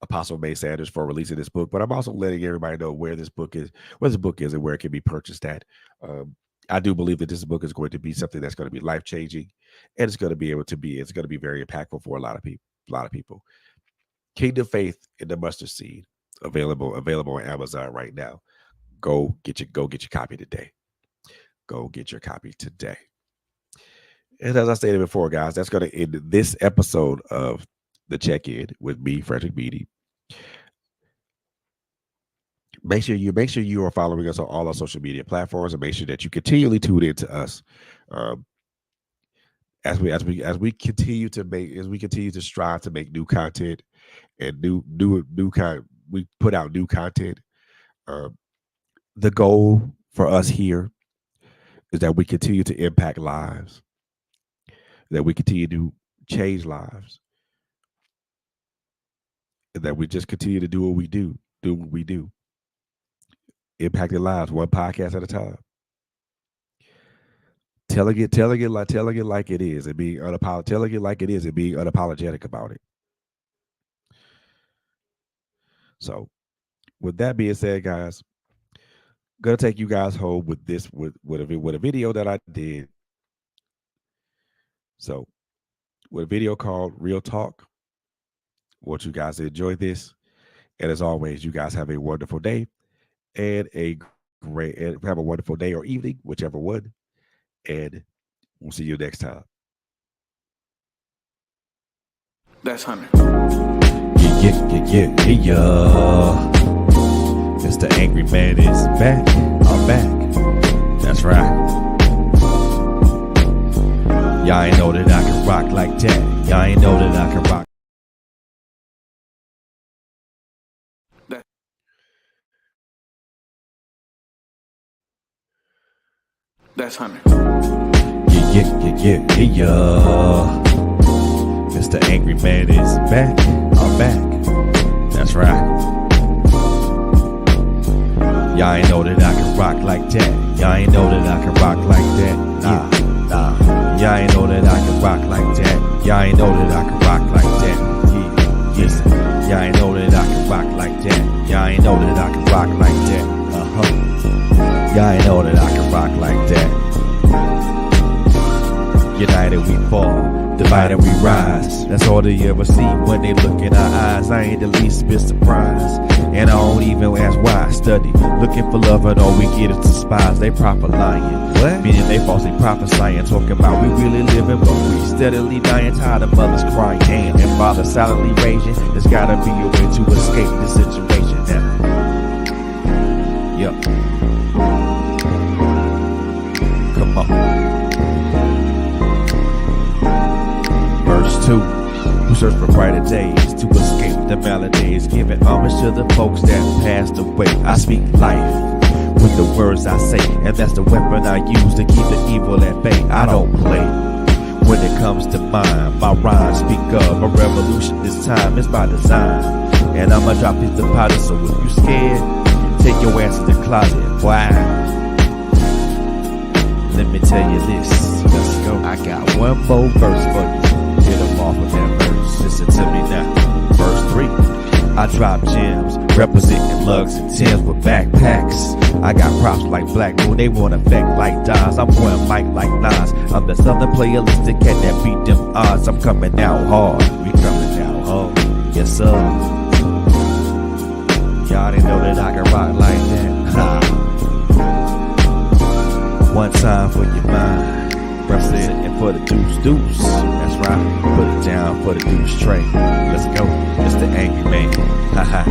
Apostle May Sanders for releasing this book, but I'm also letting everybody know where this book is, and where it can be purchased at. Um, I do believe that this book is going to be something that's going to be life changing, and it's going to be very impactful for a lot of people. A lot of people. Kingdom Faith in the Mustard Seed, available on Amazon right now. Go get your copy today. Go get your copy today. And as I stated before, guys, that's going to end this episode of the check-in with me, Frederick Beatty. Make sure you are following us on all our social media platforms, and make sure that you continually tune in to us um, as we continue to strive to make new content and new kind. We put out new content. Um, the goal for us here is that we continue to impact lives, that we continue to change lives, and that we just continue to do what we do, impacting lives one podcast at a time, telling it like it is, and telling it like it is, and being unapologetic about it. So, with that being said, guys, gonna take you guys home with this with a video that I did. So, with a video called Real Talk. Want you guys to enjoy this, and as always, you guys have a wonderful day and have a wonderful day or evening, whichever one, and we'll see you next time. That's Hunter. Yeah. Mr. Angry Man is back. I'm back. That's right. Y'all ain't know that I can rock like that. Y'all ain't know that I can rock. That's Hunter. Yeah. Mr. Angry Man is back. I'm back. That's right. Y'all ain't know that I can rock like that. Y'all ain't know that I can rock like that. Nah. Y'all ain't know that I can rock like that. Y'all ain't know that I can rock like that. Listen. Y'all ain't know that I can rock like that. Y'all ain't know that I can rock like that. Y'all ain't know that I can rock like that. United we fall, divided we rise. That's all they ever see when they look in our eyes. I ain't the least bit surprised, and I don't even ask why I study. Looking for love and all we get is despise. They proper lying, what? Meaning they falsely prophesying, talking about we really living, but we steadily dying. Tired of mothers crying and fathers silently raging. There's gotta be a way to escape this situation now. Yup. Come on. Verse 2. We search for brighter days to escape the maladies, giving homage to the folks that passed away. I speak life with the words I say, and that's the weapon I use to keep the evil at bay. I don't play when it comes to mine. My rhymes speak of a revolution this time. It's by design, and I'ma drop this deposit. So if you scared, take your ass to the closet. Why? Let me tell you this. Let's go. I got one more verse for you. Get them off of that verse. Listen to me now. Verse 3. I drop gems, representing lugs and Timbs with backpacks. I got props like Black Moon, they want effect like Dimes. I'm going mic like Nas. I'm the southern playalistic cat that beat them odds. I'm coming out hard. We coming out hard. Yes, sir. Y'all didn't know that I can rock like that. Ha. One time for your mind, representing for the deuce. That's right, put it down for the deuce tray. Let's go, Mr. Angry Man. Ha ha.